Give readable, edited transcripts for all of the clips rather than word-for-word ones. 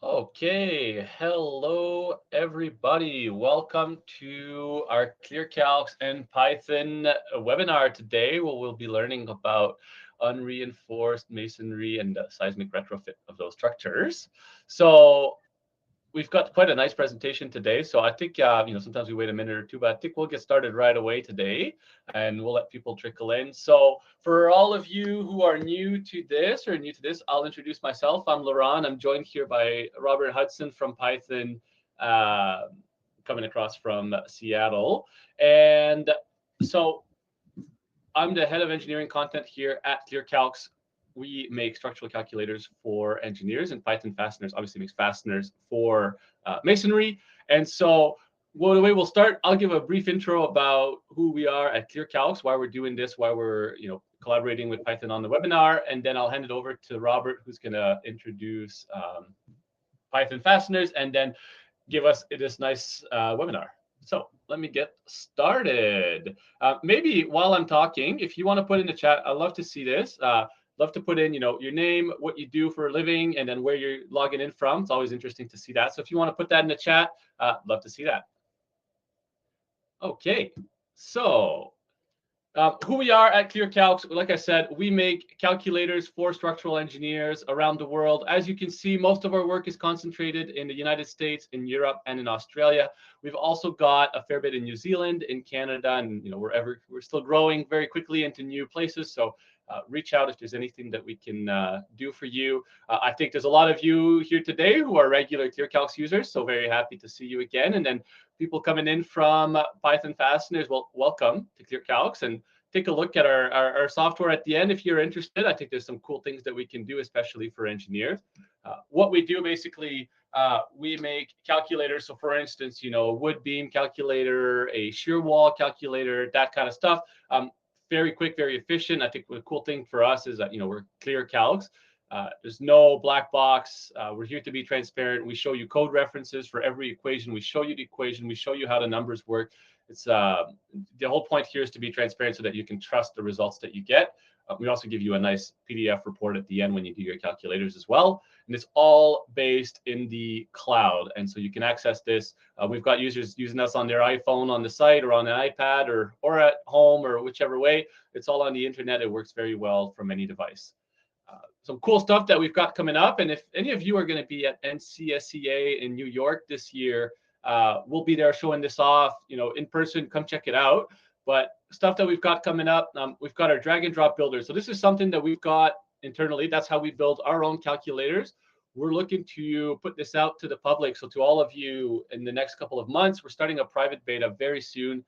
Okay, hello everybody. Welcome to our ClearCalcs and Python webinar today, where we'll be learning about unreinforced masonry and seismic retrofit of those structures. So we've got quite a nice presentation today. So I think, sometimes we wait a minute or two, but I think we'll get started right away today and we'll let people trickle in. So for all of you who are new to this, I'll introduce myself. I'm Laurent. I'm joined here by Robert Hudson from Python, coming across from Seattle. And so I'm the head of engineering content here at ClearCalcs. We make structural calculators for engineers, and Python Fasteners obviously makes fasteners for masonry. And so the way we'll start, I'll give a brief intro about who we are at ClearCalcs, why we're doing this, why we're collaborating with Python on the webinar, and then I'll hand it over to Robert, who's going to introduce Python Fasteners, and then give us this nice webinar. So let me get started. Maybe while I'm talking, if you want to put in the chat, I'd love to see this. Love to put in, your name, what you do for a living, and then where you're logging in from. It's always interesting to see that. So if you want to put that in the chat, love to see that. Okay, so who we are at ClearCalcs, like I said, we make calculators for structural engineers around the world. As you can see, most of our work is concentrated in the United States, in Europe, and in Australia. We've also got a fair bit in New Zealand, in Canada, and wherever. We're still growing very quickly into new places. So reach out if there's anything that we can do for you. I think there's a lot of you here today who are regular ClearCalcs users, so very happy to see you again. And then people coming in from Python Fasteners, well, welcome to ClearCalcs, and take a look at our software at the end if you're interested. I think there's some cool things that we can do, especially for engineers. What we do basically, we make calculators. So for instance, a wood beam calculator, a shear wall calculator, that kind of stuff. Very quick, very efficient. I think the cool thing for us is that, we're ClearCalcs. There's no black box. We're here to be transparent. We show you code references for every equation. We show you the equation. We show you how the numbers work. It's the whole point here is to be transparent so that you can trust the results that you get. We also give you a nice PDF report at the end when you do your calculators as well. And it's all based in the cloud. And so you can access this. We've got users using us on their iPhone on the site or on an iPad or at home or whichever way. It's all on the internet. It works very well from any device. Some cool stuff that we've got coming up. And if any of you are going to be at NCSCA in New York this year, we'll be there showing this off, in person. Come check it out. But stuff that we've got coming up, we've got our drag and drop builder. So this is something that we've got internally. That's how we build our own calculators. We're looking to put this out to the public. So to all of you in the next couple of months, we're starting a private beta very soon.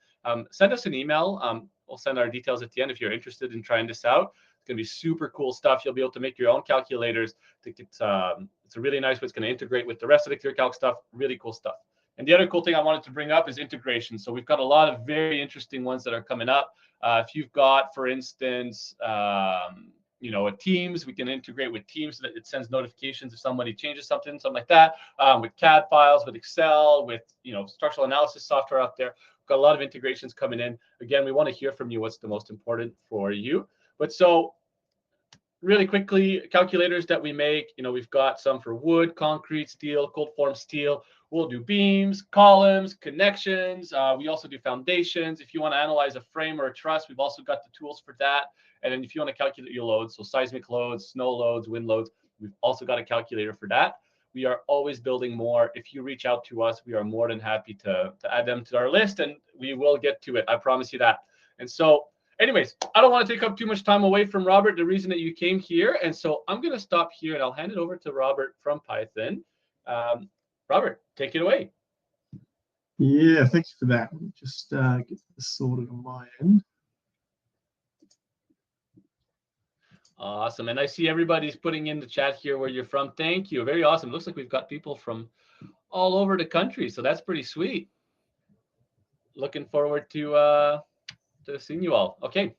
Send us an email. We'll send our details at the end if you're interested in trying this out. It's going to be super cool stuff. You'll be able to make your own calculators. I think it's a really nice way. It's going to integrate with the rest of the ClearCalcs stuff. Really cool stuff. And the other cool thing I wanted to bring up is integration. So we've got a lot of very interesting ones that are coming up. If you've got, for instance, a Teams, we can integrate with Teams so that it sends notifications if somebody changes something like that. With CAD files, with Excel, with structural analysis software out there. We've got a lot of integrations coming in. Again, we want to hear from you what's the most important for you. But so really quickly, calculators that we make, we've got some for wood, concrete, steel, cold form steel. We'll do beams, columns, connections. We also do foundations. If you want to analyze a frame or a truss, we've also got the tools for that. And then if you want to calculate your loads, so seismic loads, snow loads, wind loads, we've also got a calculator for that. We are always building more. If you reach out to us, we are more than happy to add them to our list, and we will get to it. I promise you that. And so anyways, I don't want to take up too much time away from Robert, the reason that you came here. And so I'm going to stop here and I'll hand it over to Robert from Python. Robert, take it away. Yeah, thanks for that. Let me just get this sorted on my end. Awesome. And I see everybody's putting in the chat here where you're from. Thank you. Very awesome. Looks like we've got people from all over the country. So that's pretty sweet. Looking forward to seeing you all. Okay.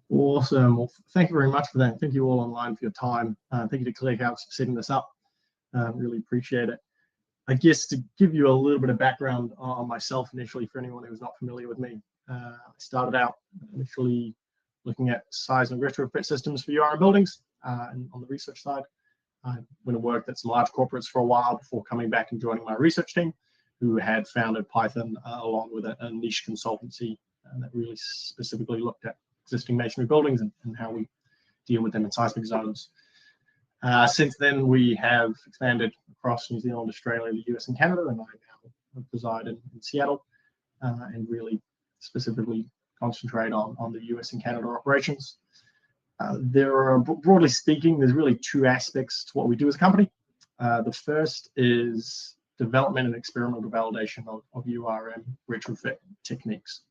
Awesome. Well, thank you very much for that. Thank you all online for your time. Thank you to ClearCalcs for setting this up. Really appreciate it. I guess to give you a little bit of background on myself initially, for anyone who's not familiar with me, I started out initially looking at seismic retrofit systems for URM buildings and on the research side. I went and worked at some large corporates for a while before coming back and joining my research team, who had founded Python along with a niche consultancy that really specifically looked at existing masonry buildings and how we deal with them in seismic zones. Since then, we have expanded across New Zealand, Australia, the US, and Canada, and I now reside in Seattle and really specifically concentrate on the US and Canada operations. There are, broadly speaking, there's really two aspects to what we do as a company. The first is development and experimental validation of URM retrofit techniques.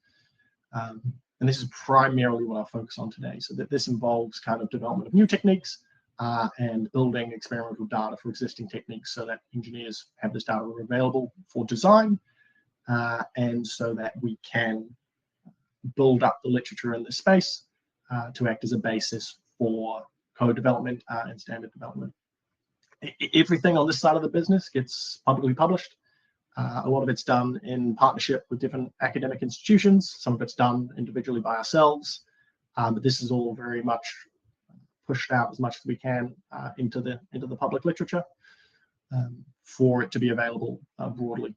And this is primarily what I'll focus on today. So that this involves kind of development of new techniques and building experimental data for existing techniques so that engineers have this data available for design and so that we can build up the literature in this space to act as a basis for code development and standard development. Everything on this side of the business gets publicly published. A lot of it's done in partnership with different academic institutions. Some of it's done individually by ourselves, but this is all very much pushed out as much as we can into the public literature for it to be available broadly.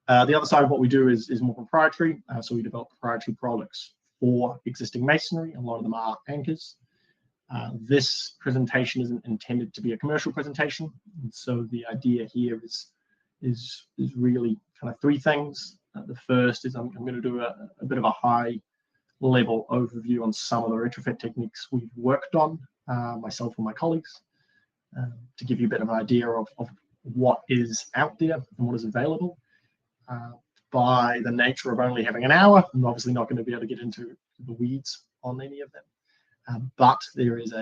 The other side of what we do is more proprietary. So we develop proprietary products for existing masonry. A lot of them are anchors. This presentation isn't intended to be a commercial presentation. And so the idea here is really kind of three things. The first is I'm going to do a bit of a high level overview on some of the retrofit techniques we've worked on, myself and my colleagues, to give you a bit of an idea of what is out there and what is available. By the nature of only having an hour, I'm obviously not going to be able to get into the weeds on any of them. But there is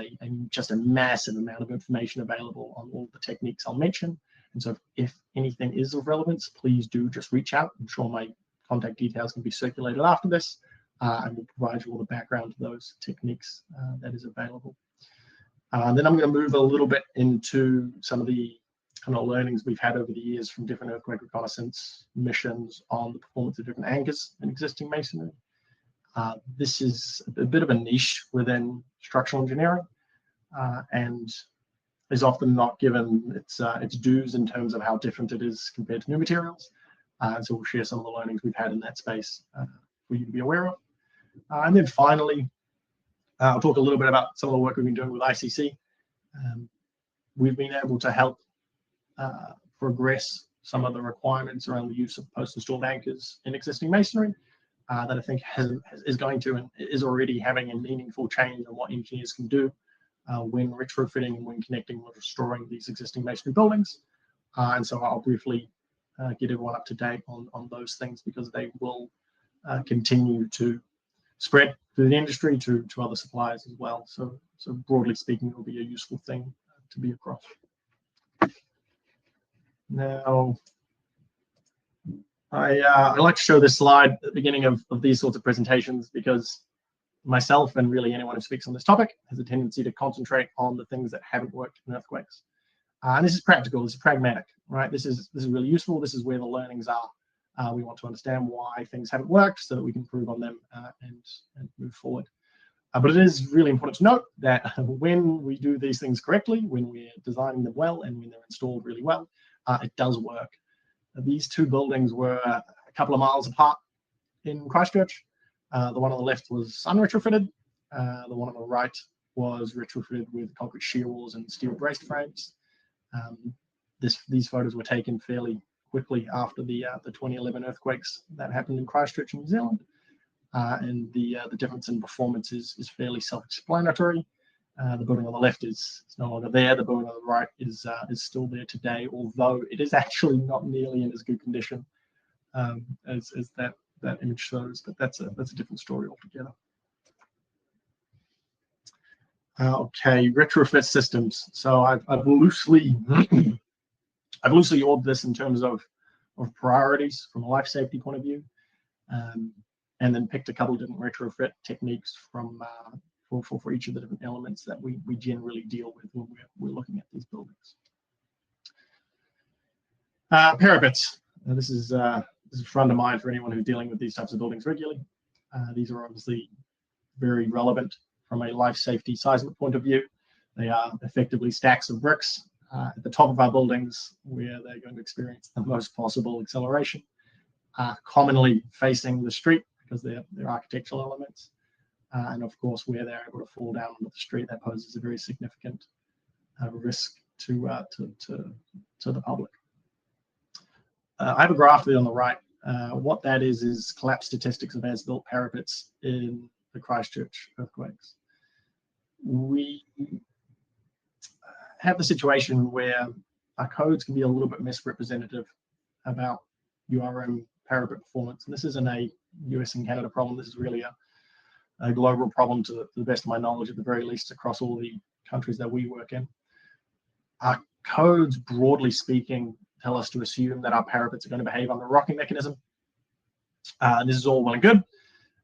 just a massive amount of information available on all the techniques I'll mention. And so if anything is of relevance, please do just reach out. I'm sure my contact details can be circulated after this, and we'll provide you all the background to those techniques that is available. Then I'm going to move a little bit into some of the kind of learnings we've had over the years from different earthquake reconnaissance missions on the performance of different anchors in existing masonry. This is a bit of a niche within structural engineering and is often not given its dues in terms of how different it is compared to new materials. So we'll share some of the learnings we've had in that space for you to be aware of. And then finally, I'll talk a little bit about some of the work we've been doing with ICC. We've been able to help progress some of the requirements around the use of post-installed anchors in existing masonry that I think is going to and is already having a meaningful change in what engineers can do when retrofitting and when connecting or restoring these existing masonry buildings. And so I'll briefly get everyone up to date on those things because they will continue to spread through the industry to other suppliers as well. So broadly speaking, it will be a useful thing to be across. Now, I like to show this slide at the beginning of these sorts of presentations because myself and really anyone who speaks on this topic has a tendency to concentrate on the things that haven't worked in earthquakes. And this is practical, this is pragmatic, right? This is really useful. This is where the learnings are. We want to understand why things haven't worked so that we can improve on them and move forward. But it is really important to note that when we do these things correctly, when we're designing them well and when they're installed really well, it does work. These two buildings were a couple of miles apart in Christchurch. The one on the left was unretrofitted. The one on the right was retrofitted with concrete shear walls and steel braced frames. These photos were taken fairly quickly after the 2011 earthquakes that happened in Christchurch, New Zealand. And the difference in performance is fairly self-explanatory. The building on the left is no longer there. The building on the right is still there today, although it is actually not nearly in as good condition as that image shows. But that's a different story altogether. Okay, retrofit systems. So I've loosely ordered this in terms of priorities from a life safety point of view, and then picked a couple of different retrofit techniques from for each of the different elements that we generally deal with when we're looking at these buildings. Parapets. This is a front of mind for anyone who's dealing with these types of buildings regularly. These are obviously very relevant from a life safety seismic point of view. They are effectively stacks of bricks at the top of our buildings where they're going to experience the most possible acceleration, commonly facing the street because they're architectural elements. And of course, where they're able to fall down onto the street, that poses a very significant risk to the public. I have a graph there on the right. What that is collapse statistics of as-built parapets in the Christchurch earthquakes. We have the situation where our codes can be a little bit misrepresentative about URM parapet performance. And this isn't a US and Canada problem. This is really a global problem, to the best of my knowledge, at the very least, across all the countries that we work in. Our codes, broadly speaking, tell us to assume that our parapets are going to behave under a rocking mechanism. This is all well and good.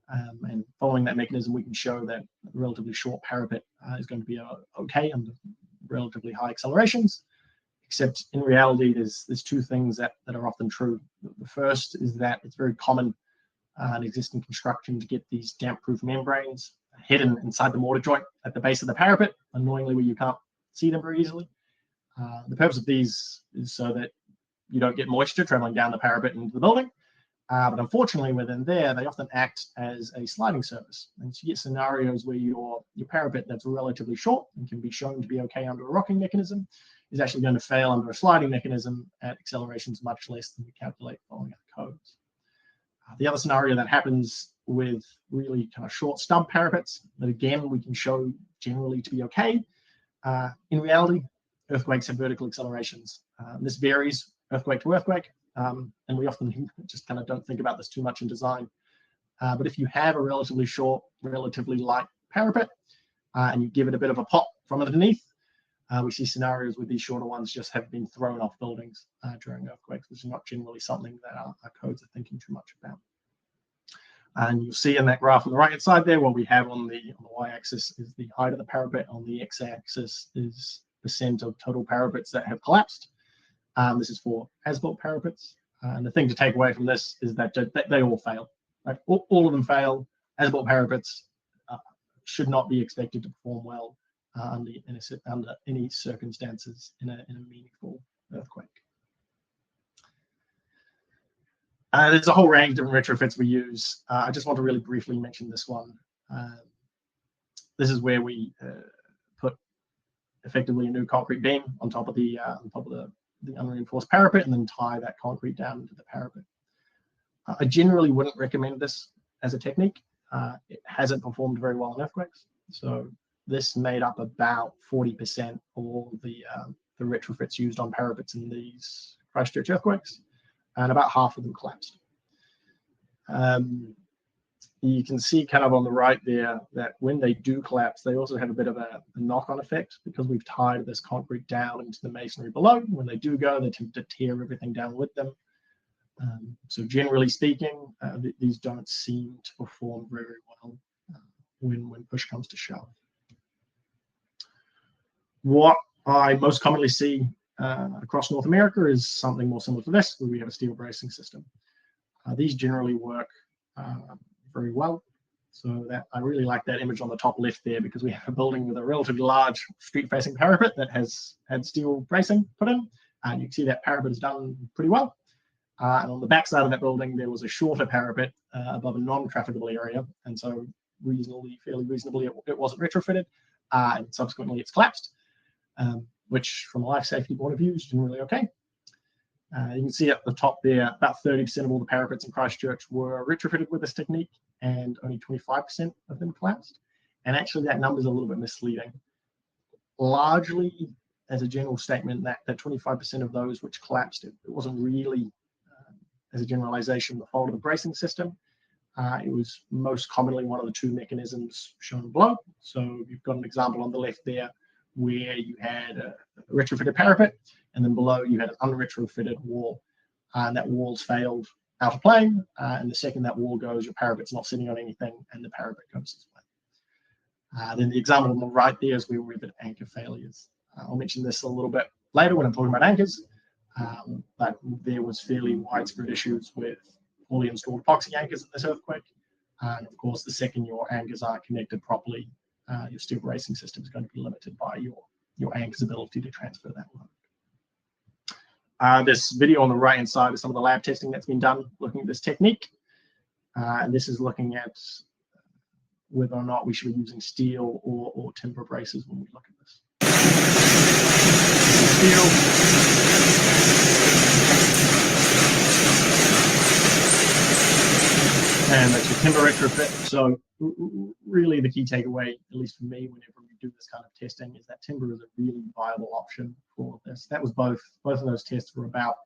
And following that mechanism, we can show that a relatively short parapet is going to be okay under relatively high accelerations. Except in reality, there's two things that are often true. The first is that it's very common in existing construction to get these damp-proof membranes hidden inside the mortar joint at the base of the parapet, annoyingly where you can't see them very easily. The purpose of these is so that you don't get moisture traveling down the parapet into the building. But unfortunately, within there, they often act as a sliding surface. And so you get scenarios where your parapet that's relatively short and can be shown to be okay under a rocking mechanism is actually going to fail under a sliding mechanism at accelerations much less than we calculate following our codes. The other scenario that happens with really kind of short stub parapets that, again, we can show generally to be okay. In reality, earthquakes have vertical accelerations. This varies earthquake to earthquake. And we often just kind of don't think about this too much in design. But if you have a relatively short, relatively light parapet, and you give it a bit of a pop from underneath, we see scenarios where these shorter ones just have been thrown off buildings during earthquakes, which is not generally something that our codes are thinking too much about. And you'll see in that graph on the right-hand side there, what we have on the y-axis is the height of the parapet. On the x-axis is % of total parapets that have collapsed. This is for as-built parapets. And the thing to take away from this is that they all fail. Right? All of them fail. As-built parapets should not be expected to perform well under any circumstances in a meaningful earthquake. There's a whole range of different retrofits we use. I just want to really briefly mention this one. This is where we put effectively a new concrete beam on top of the unreinforced parapet and then tie that concrete down into the parapet. I generally wouldn't recommend this as a technique. It hasn't performed very well in earthquakes. So this made up about 40% of all the retrofits used on parapets in these Christchurch earthquakes, and about half of them collapsed. You can see kind of on the right there that when they do collapse, they also have a bit of a knock-on effect because we've tied this concrete down into the masonry below. When they do go, they tend to tear everything down with them. So generally speaking, these don't seem to perform very, very well when push comes to shove. What I most commonly see across North America is something more similar to this, where we have a steel bracing system. These generally work very well. So that I really like that image on the top left there because we have a building with a relatively large street-facing parapet that has had steel bracing put in. And you can see that parapet is done pretty well. And on the back side of that building, there was a shorter parapet above a non-trafficable area. And so fairly reasonably, it wasn't retrofitted. And subsequently, it's collapsed, which from a life safety point of view is generally okay. You can see at the top there, about 30% of all the parapets in Christchurch were retrofitted with this technique, and only 25% of them collapsed. And actually, that number is a little bit misleading. Largely, as a general statement, that 25% of those which collapsed, it wasn't really, as a generalization, the fault of the bracing system. It was most commonly one of the two mechanisms shown below. So you've got an example on the left there where you had a retrofitted parapet, and then below you had an unretrofitted wall, and that wall's failed out of plane. And the second that wall goes, your parapet's not sitting on anything, and the parapet goes this way. Then the example on the right there is where we've had anchor failures. I'll mention this a little bit later when I'm talking about anchors, but there was fairly widespread issues with poorly installed epoxy anchors in this earthquake. And of course, the second your anchors aren't connected properly, your steel bracing system is going to be limited by your anchor's ability to transfer that load. This video on the right-hand side is some of the lab testing that's been done looking at this technique. And this is looking at whether or not we should be using steel or timber braces when we look at this. Steel. And that's your timber retrofit. So really the key takeaway, at least for me, whenever we do this kind of testing, is that timber is a really viable option for this. That was both of those tests were about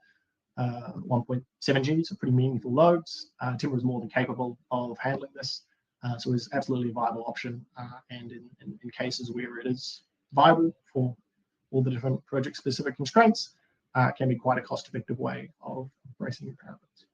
1.7 G, so pretty meaningful loads. Timber is more than capable of handling this, so it's absolutely a viable option. And in cases where it is viable for all the different project-specific constraints, it can be quite a cost-effective way of bracing your parapets.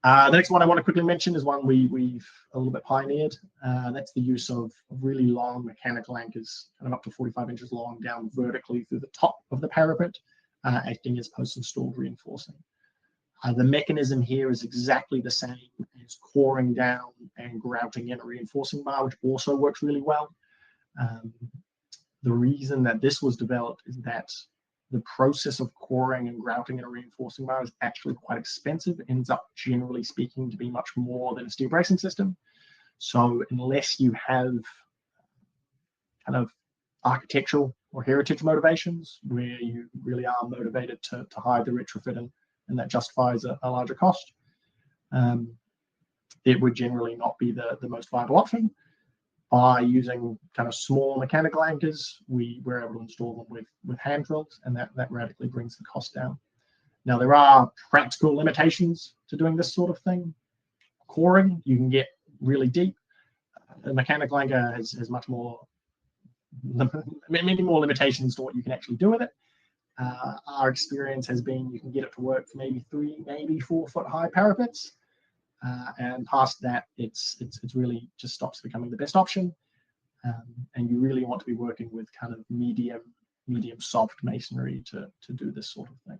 The next one I want to quickly mention is one we've a little bit pioneered. That's the use of really long mechanical anchors, kind of up to 45 inches long, down vertically through the top of the parapet, acting as post-installed reinforcing. The mechanism here is exactly the same as coring down and grouting in a reinforcing bar, which also works really well. The reason that this was developed is that the process of coring and grouting in a reinforcing bar is actually quite expensive. It ends up, generally speaking, to be much more than a steel bracing system. So unless you have kind of architectural or heritage motivations where you really are motivated to hide the retrofit and that justifies a larger cost, it would generally not be the most viable option. By using kind of small mechanical anchors, we were able to install them with hand drills, and that radically brings the cost down. Now, there are practical limitations to doing this sort of thing. Coring, you can get really deep. A mechanical anchor has many more limitations to what you can actually do with it. Our experience has been you can get it to work for maybe 3, maybe 4 foot high parapets. And past that, it's really just stops becoming the best option. And you really want to be working with kind of medium soft masonry to do this sort of thing.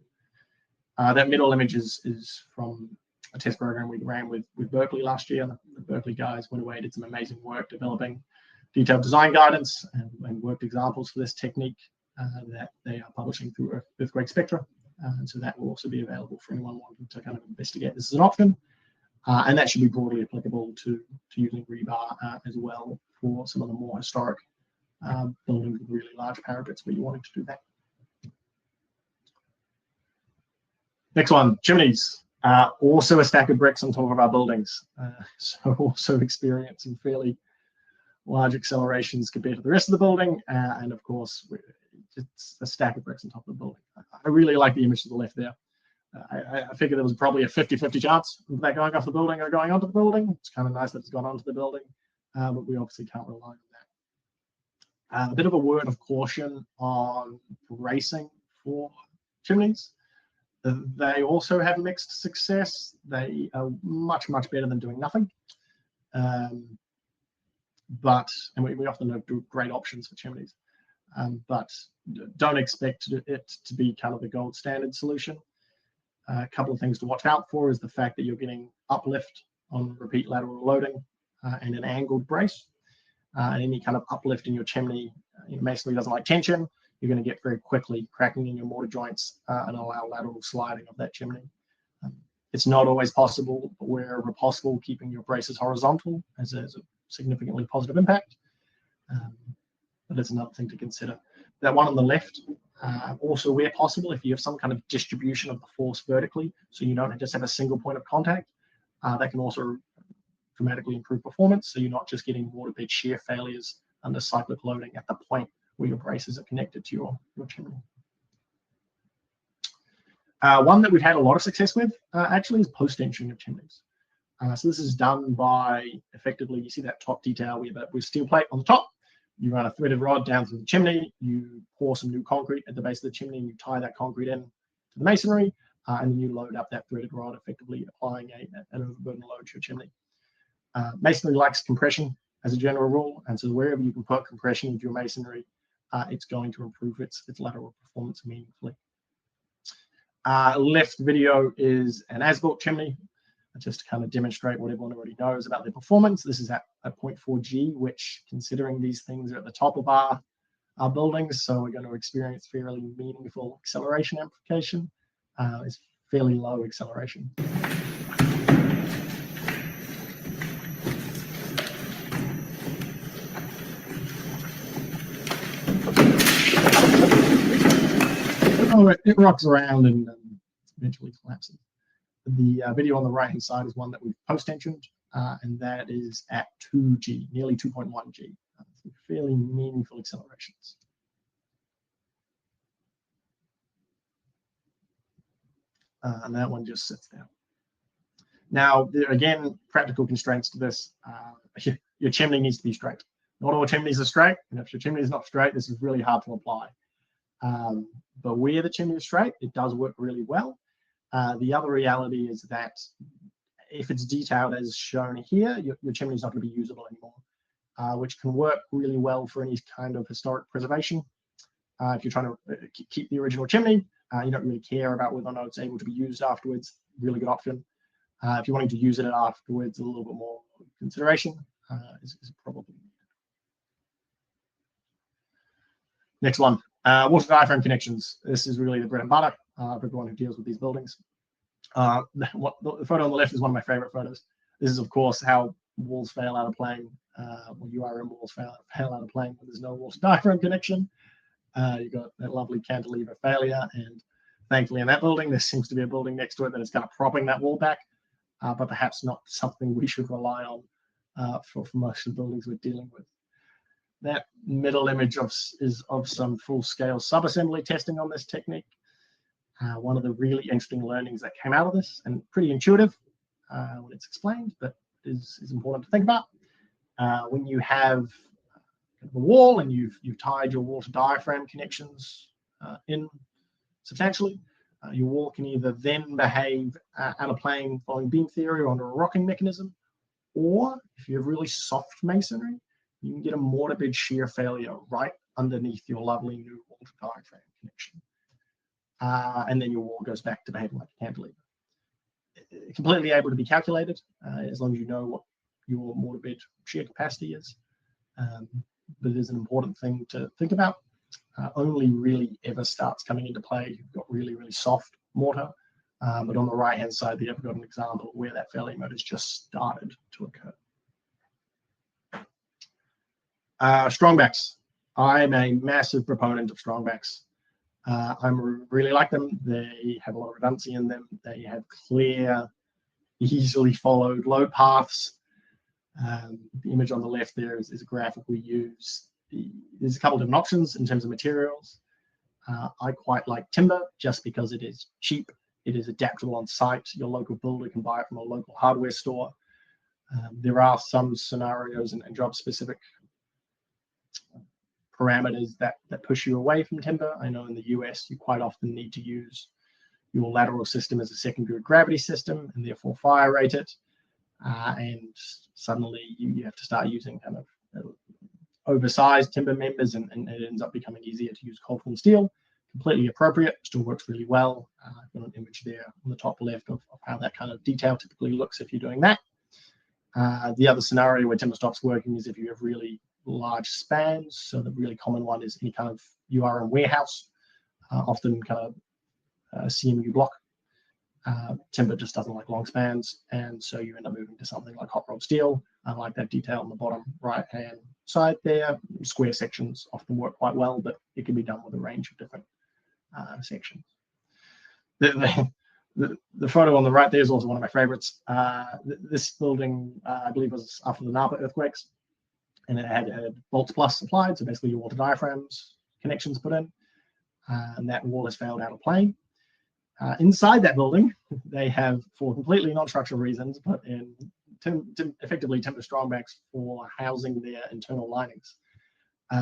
That middle image is from a test program we ran with Berkeley last year. The Berkeley guys went away, did some amazing work developing detailed design guidance and worked examples for this technique that they are publishing through Earthquake Spectra. And so that will also be available for anyone wanting to kind of investigate this as an option. And that should be broadly applicable to using rebar as well for some of the more historic buildings with really large parapets where you're wanting to do that. Next one, chimneys. Also a stack of bricks on top of our buildings. So also experience some fairly large accelerations compared to the rest of the building. And of course, it's a stack of bricks on top of the building. I really like the image to the left there. I figured there was probably a 50-50 chance of that going off the building or going onto the building. It's kind of nice that it's gone onto the building, but we obviously can't rely on that. A bit of a word of caution on bracing for chimneys. They also have mixed success. They are much better than doing nothing. And we often have great options for chimneys, but don't expect it to be kind of the gold standard solution. A couple of things to watch out for is the fact that you're getting uplift on repeat lateral loading and an angled brace. And any kind of uplift in your chimney, masonry doesn't like tension. You're going to get very quickly cracking in your mortar joints and allow lateral sliding of that chimney. It's not always possible, but wherever possible, keeping your braces horizontal has a significantly positive impact. But it's another thing to consider. That one on the left, also where possible, if you have some kind of distribution of the force vertically, so you don't just have a single point of contact, that can also dramatically improve performance. So you're not just getting mortar bed shear failures under cyclic loading at the point where your braces are connected to your chimney. One that we've had a lot of success with actually is post-tensioning of chimneys. So this is done by effectively, you see that top detail, we have a steel plate on the top. You run a threaded rod down through the chimney, you pour some new concrete at the base of the chimney, and you tie that concrete in to the masonry, and then you load up that threaded rod, effectively applying an overburden load to your chimney. Masonry likes compression as a general rule, and so wherever you can put compression into your masonry, it's going to improve its lateral performance meaningfully. Left video is an as-built chimney, just to kind of demonstrate what everyone already knows about their performance. This is at 0.4 G, which, considering these things are at the top of our our buildings, so we're going to experience fairly meaningful acceleration amplification. It's fairly low acceleration. Oh, it rocks around and eventually collapses. The video on the right-hand side is one that we've post-tensioned, and that is at 2G, nearly 2.1G. Fairly meaningful accelerations. And that one just sits down. Now, there again, practical constraints to this. Your chimney needs to be straight. Not all chimneys are straight, and if your chimney is not straight, this is really hard to apply. But where the chimney is straight, it does work really well. The other reality is that if it's detailed as shown here, your chimney is not going to be usable anymore, which can work really well for any kind of historic preservation. If you're trying to keep the original chimney, you don't really care about whether or not it's able to be used afterwards. Really good option. If you're wanting to use it afterwards, a little bit more consideration is probably needed. Next one, water diaphragm connections. This is really the bread and butter for everyone who deals with these buildings. The photo on the left is one of my favorite photos. This is, of course, how walls fail out of plane, or URM walls fail out of plane when there's no water diaphragm connection. You've got that lovely cantilever failure, and thankfully in that building, there seems to be a building next to it that is kind of propping that wall back, but perhaps not something we should rely on for most of the buildings we're dealing with. That middle image is of some full-scale sub-assembly testing on this technique. One of the really interesting learnings that came out of this, and pretty intuitive when it's explained, but is important to think about. When you have a wall and you've tied your water diaphragm connections in substantially, your wall can either then behave out of plane following beam theory or under a rocking mechanism, or if you have really soft masonry, you can get a mortar bed shear failure right underneath your lovely new water diaphragm connection. And then your wall goes back to behaving like a cantilever. Completely able to be calculated as long as you know what your mortar bed shear capacity is. But it is an important thing to think about. Only really ever starts coming into play if you've got really, really soft mortar. But on the right-hand side, there you've got an example where that failure mode has just started to occur. Strongbacks. I'm a massive proponent of strongbacks. I really like them. They have a lot of redundancy in them. They have clear, easily followed load paths. The image on the left there is a graphic we use. There's a couple of different options in terms of materials. I quite like timber just because it is cheap. It is adaptable on site. Your local builder can buy it from a local hardware store. There are some scenarios and job-specific parameters that push you away from timber. I know in the US, you quite often need to use your lateral system as a secondary gravity system and therefore fire rate it. And suddenly you have to start using kind of oversized timber members, and it ends up becoming easier to use cold form steel. Completely appropriate, still works really well. I've got an image there on the top left of how that kind of detail typically looks if you're doing that. The other scenario where timber stops working is if you have really large spans. So the really common one is any kind of URM warehouse, often kind of CMU block. Timber just doesn't like long spans, and so you end up moving to something like hot rolled steel. I like that detail on the bottom right-hand side there. Square sections often work quite well, but it can be done with a range of different sections. The photo on the right there is also one of my favorites. This building, I believe, was after the Napa earthquakes, and it had bolts plus applied, so basically your water diaphragms connections put in, and that wall has failed out of plane. Inside that building, they have, for completely non-structural reasons, put in effectively timber strongbacks for housing their internal linings,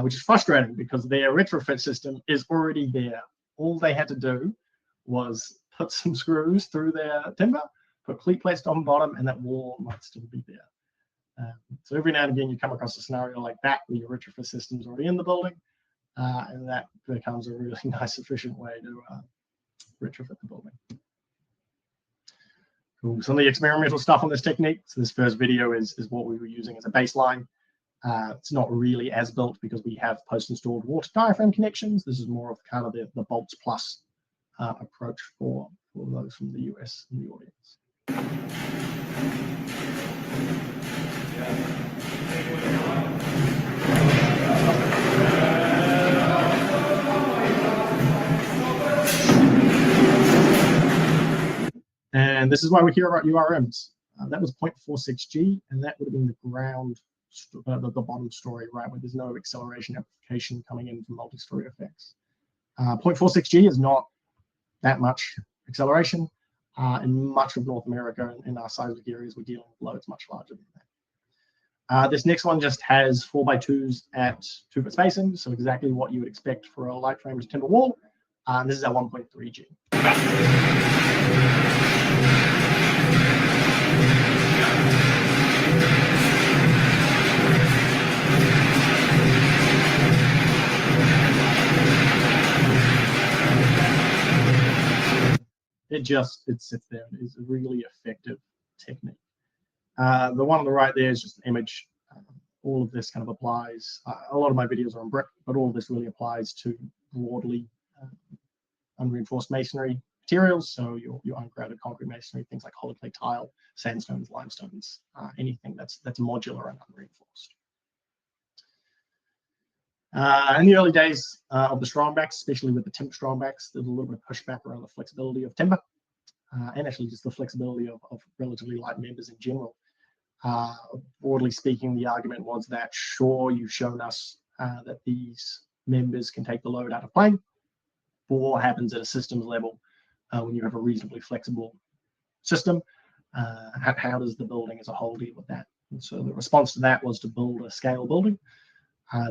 which is frustrating because their retrofit system is already there. All they had to do was put some screws through their timber, put cleat plates on the bottom, and that wall might still be there. So every now and again, you come across a scenario like that where your retrofit system is already in the building, and that becomes a really nice, efficient way to retrofit the building. Cool. Some of the experimental stuff on this technique. So this first video is what we were using as a baseline. It's not really as built because we have post-installed water diaphragm connections. This is more of kind of the bolts plus approach for those from the US in the audience. And this is why we hear about URMs. That was 0.46G, and that would have been the ground, the bottom story, right, where there's no acceleration amplification coming in from multi-story effects. 0.46G is not that much acceleration. In much of North America, in our seismic areas, we're dealing with loads much larger than that. This next one just has 4x2s at 2-foot spacing, so exactly what you would expect for a light frame to timber wall. This is at 1.3G. It sits there. It is a really effective technique. The one on the right there is just an image. All of this kind of applies. A lot of my videos are on brick, but all of this really applies to broadly unreinforced masonry materials. So your ungraded concrete masonry, things like hollow clay tile, sandstones, limestones, anything that's modular and unreinforced. In the early days of the strongbacks, especially with the timber strongbacks, there's a little bit of pushback around the flexibility of timber, and actually just the flexibility of relatively light members in general. Broadly speaking, the argument was that, sure, you've shown us that these members can take the load out of plane, but what happens at a systems level when you have a reasonably flexible system? How does the building as a whole deal with that? And so the response to that was to build a scale building.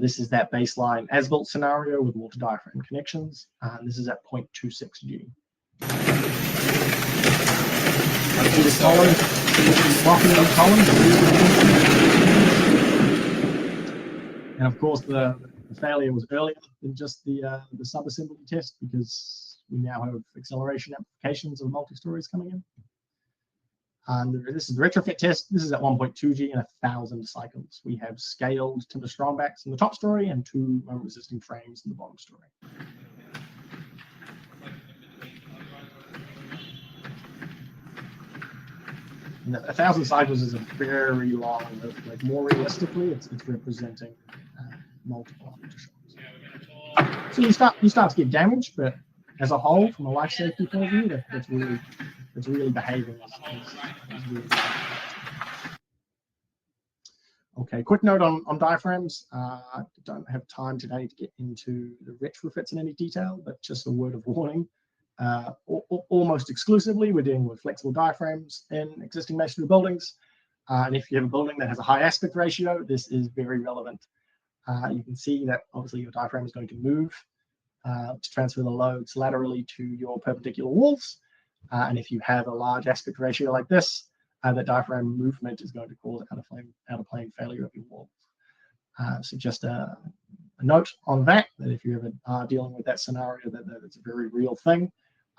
This is that baseline as-built scenario with water diaphragm connections. This is at 0.26G. And of course, the failure was earlier than just the sub-assembly test, because we now have acceleration applications of multi-stories coming in. This is the retrofit test. This is at 1.2G and 1,000 cycles. We have scaled timber strongbacks in the top story and 2 resisting frames in the bottom story. And 1,000 cycles is a very long earthquake. More realistically, it's representing multiple aftershocks. So you start to get damage, but as a whole, from a life safety point of view, it's really behaving as really. Okay, quick note on diaphragms. I don't have time today to get into the retrofits in any detail, but just a word of warning. Almost exclusively, we're dealing with flexible diaphragms in existing masonry buildings. And if you have a building that has a high aspect ratio, this is very relevant. You can see that obviously your diaphragm is going to move to transfer the loads laterally to your perpendicular walls. And if you have a large aspect ratio like this, the diaphragm movement is going to cause out of plane failure of your walls. So just a note on that if you ever are dealing with that scenario, that it's a very real thing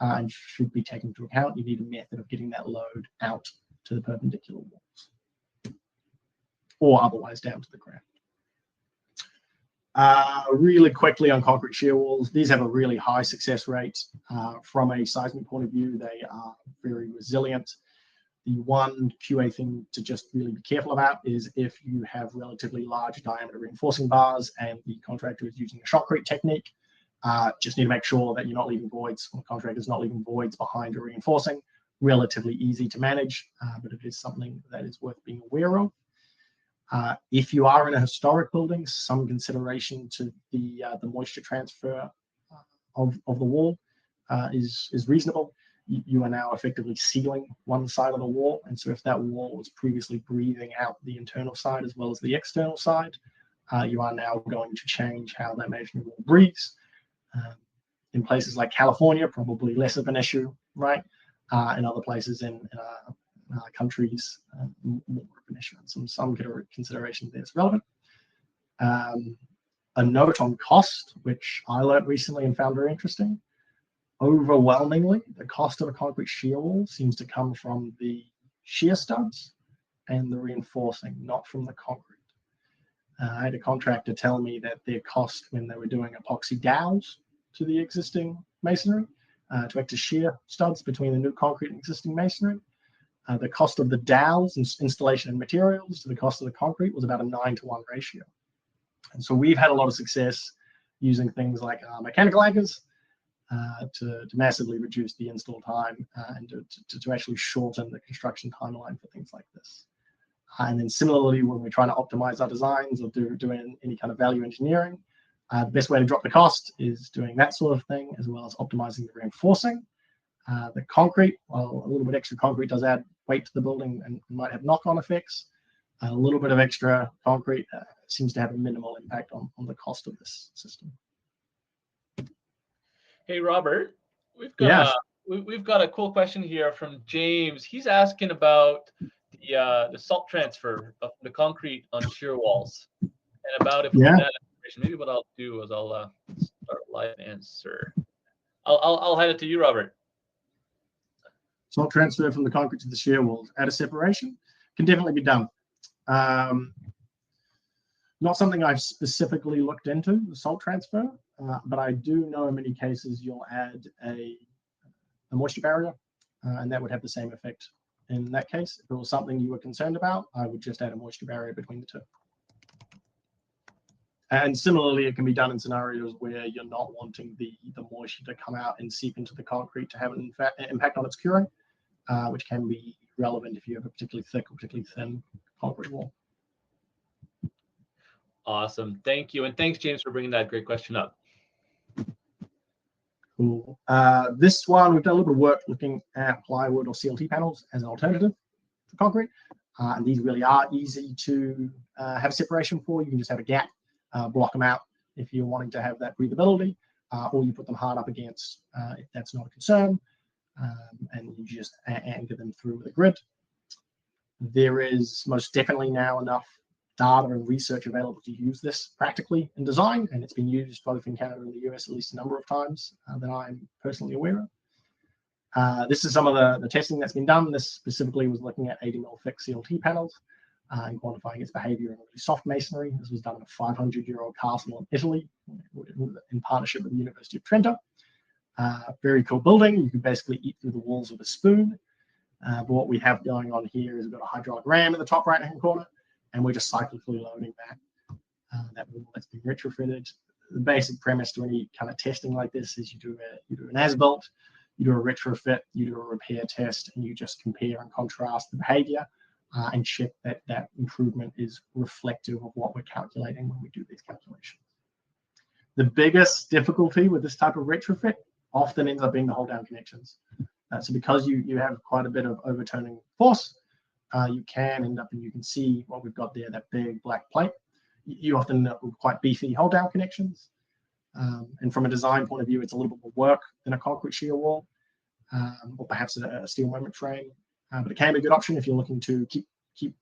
and should be taken into account. You need a method of getting that load out to the perpendicular walls, or otherwise down to the ground. Really quickly on concrete shear walls, these have a really high success rate. From a seismic point of view, they are very resilient. The one QA thing to just really be careful about is if you have relatively large diameter reinforcing bars and the contractor is using a shotcrete technique, just need to make sure that you're not leaving voids, or the contractor is not leaving voids behind your reinforcing. Relatively easy to manage, but it is something that is worth being aware of. If you are in a historic building, some consideration to the moisture transfer of the wall is reasonable. You are now effectively sealing one side of the wall, and so if that wall was previously breathing out the internal side as well as the external side, you are now going to change how that masonry wall breathes. In places like California, probably less of an issue, right? In other places in countries, more of an issue, and some consideration there is relevant. A note on cost, which I learned recently and found very interesting. Overwhelmingly, the cost of a concrete shear wall seems to come from the shear studs and the reinforcing, not from the concrete. I had a contractor tell me that their cost when they were doing epoxy dowels to the existing masonry, to act as shear studs between the new concrete and existing masonry, the cost of the dowels and installation and materials to the cost of the concrete was about a 9-to-1 ratio. And so we've had a lot of success using things like mechanical anchors to massively reduce the install time and to actually shorten the construction timeline for things like this. And then similarly, when we're trying to optimize our designs or doing any kind of value engineering, the best way to drop the cost is doing that sort of thing, as well as optimizing the reinforcing. The concrete, well, a little bit extra concrete does add weight to the building and might have knock-on effects. A little bit of extra concrete seems to have a minimal impact on the cost of this system. Hey, Robert, we've got a cool question here from James. He's asking about the salt transfer of the concrete on shear walls and about if we can add information. Maybe what I'll do is I'll start live answer. I'll hand it to you, Robert. Salt transfer from the concrete to the shear walls at a separation can definitely be done. Not something I've specifically looked into, the salt transfer, but I do know in many cases you'll add a moisture barrier, and that would have the same effect. In that case, if it was something you were concerned about, I would just add a moisture barrier between the two. And similarly, it can be done in scenarios where you're not wanting the moisture to come out and seep into the concrete to have an impact on its curing, which can be relevant if you have a particularly thick or particularly thin concrete wall. Awesome. Thank you. And thanks, James, for bringing that great question up. Cool. This one, we've done a little bit of work looking at plywood or CLT panels as an alternative to concrete. And these really are easy to have separation for. You can just have a gap, block them out if you're wanting to have that breathability, or you put them hard up against if that's not a concern, and you just anchor them through with a grid. There is most definitely now enough data and research available to use this practically in design, and it's been used both in Canada and the US at least a number of times that I'm personally aware of. This is some of the testing that's been done. This specifically was looking at 80mm thick CLT panels and quantifying its behavior in really soft masonry. This was done in a 500-year-old castle in Italy in partnership with the University of Trento. Very cool building. You can basically eat through the walls with a spoon. But what we have going on here is we've got a hydraulic ram in the top right-hand corner, and we're just cyclically loading that wall that's been retrofitted. The basic premise to any kind of testing like this is you do an as-built, you do a retrofit, you do a repair test, and you just compare and contrast the behavior and check that that improvement is reflective of what we're calculating when we do these calculations. The biggest difficulty with this type of retrofit often ends up being the hold-down connections. So because you have quite a bit of overturning force, you can end up, and you can see what we've got there, that big black plate. You often end up with quite beefy hold-down connections. And from a design point of view, it's a little bit more work than a concrete shear wall, or perhaps a steel moment frame. But it can be a good option if you're looking to keep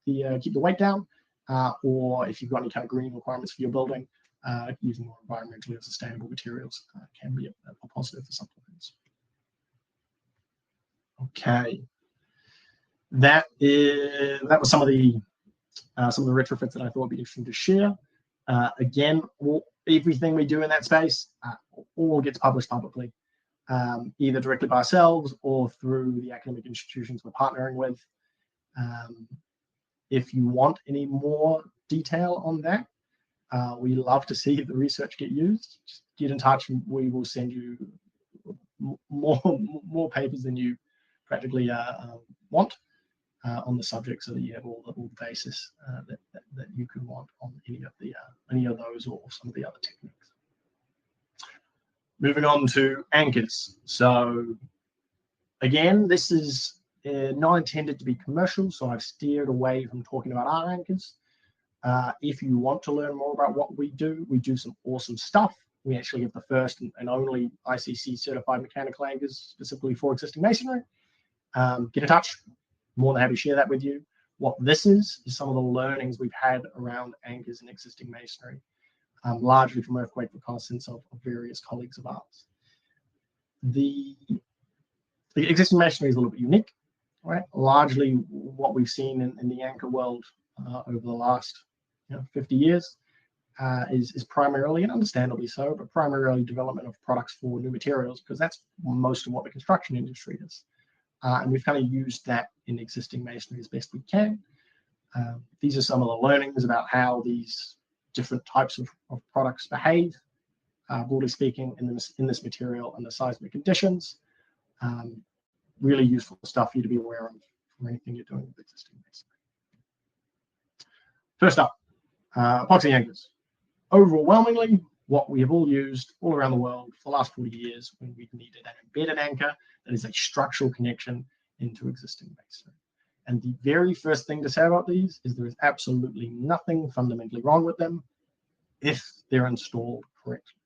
the weight down, or if you've got any kind of green requirements for your building, using more environmentally sustainable materials can be a positive for some things. Okay. That was some of the retrofits that I thought would be interesting to share. Again, everything we do in that space all gets published publicly, either directly by ourselves or through the academic institutions we're partnering with. If you want any more detail on that, we love to see the research get used. Just get in touch, and we will send you more papers than you practically want on the subject, so that you have all the basis that you could want on any of those or some of the other techniques. Moving on to anchors. So again, this is not intended to be commercial, so I've steered away from talking about our anchors. If you want to learn more about what we do some awesome stuff. We actually have the first and only ICC certified mechanical anchors specifically for existing masonry. Get in touch. More than happy to share that with you. What this is some of the learnings we've had around anchors in existing masonry, largely from earthquake reconnaissance of various colleagues of ours. The existing masonry is a little bit unique, right? Largely what we've seen in the anchor world over the last 50 years is primarily, and understandably so, but primarily development of products for new materials, because that's most of what the construction industry is. And we've kind of used that in existing masonry as best we can. These are some of the learnings about how these different types of products behave, broadly speaking, in this material under seismic conditions. Really useful stuff for you to be aware of from anything you're doing with existing masonry. First up, epoxy anchors. Overwhelmingly, what we have all used all around the world for the last 40 years when we've needed an embedded anchor that is a structural connection into existing masonry. And the very first thing to say about these is there is absolutely nothing fundamentally wrong with them if they're installed correctly.